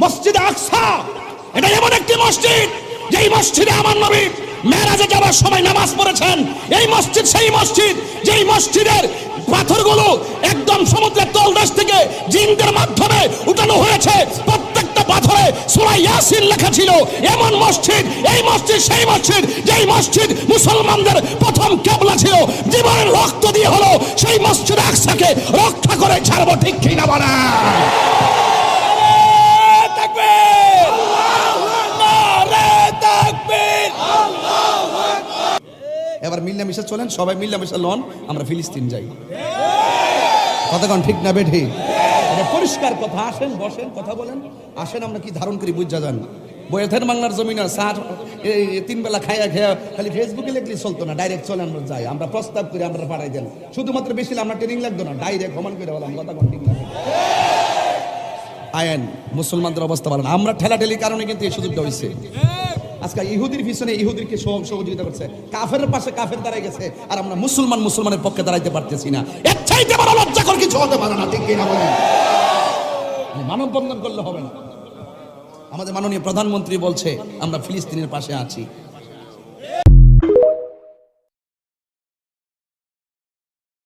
মসজিদে আকসা এটা এমন একটি মসজিদ যেই মসজিদে আমার নবী মেরাজে যাওয়ার সময় নামাজ পড়েছেন। এই মসজিদ সেই মসজিদ যেই মসজিদের পাথরগুলো একদম সমুদ্রের তলদেশ থেকে জিনদের মাধ্যমে উঠানো হয়েছে। প্রত্যেকটা পাথরে সূরা ইয়াসিন লেখা ছিল। এমন মসজিদ, এই মসজিদ সেই মসজিদ যেই মসজিদ মুসলমানদের প্রথম কিবলা ছিল। জীবনের রক্ত দিয়ে হলো সেই মসজিদ আকসাকে রক্ষা করে ছাড়বো, ঠিক কি না বলা? এবার মিল্লামিশা চলেন, সবাই মিল্লামিশা লন, আমরা ফিলিস্তিন যাই। কতক্ষণ ঠিক না বেঠি? এটা পরিষ্কার কথা। আসেন, বসেন, কথা বলেন। আসেন, আমরা কি ধারণ করি বুঝা যান। বইয়ের বাংলার জমিন তিন বেলা খাইয়া খেয়া খালি ফেসবুকে লিখলে চলতো না, ডাইরেক্ট চলে আমরা যাই। আমরা প্রস্তাব করি, আমরা পাঠাই দেন। শুধুমাত্র বেশি আমরা ট্রেনিং লাগতো না, ডাইরেক্ট ভ্রমণ করে বললাম কতক্ষণ ঠিক না। আয়েন, মুসলমানদের অবস্থা ভালো না। আমরা ঠেলাঠেলির কারণে কিন্তু এই সুযোগটা হয়েছে। আজকে ইহুদির পিছনে ইহুদিকে সহযোগিতা করছে, কাফের পাশে কাফের দাঁড়ায় গেছে, আর আমরা মুসলমানের পক্ষে দাঁড়াইতে পারতেছি না। এর চাইতে বড় লজ্জাকর কিছু হতে পারে না, ঠিক কিনা বলেন? মানববন্ধন করলে হবে না। আমাদের মাননীয় প্রধানমন্ত্রী বলছে আমরা ফিলিস্তিনের পাশে আছি।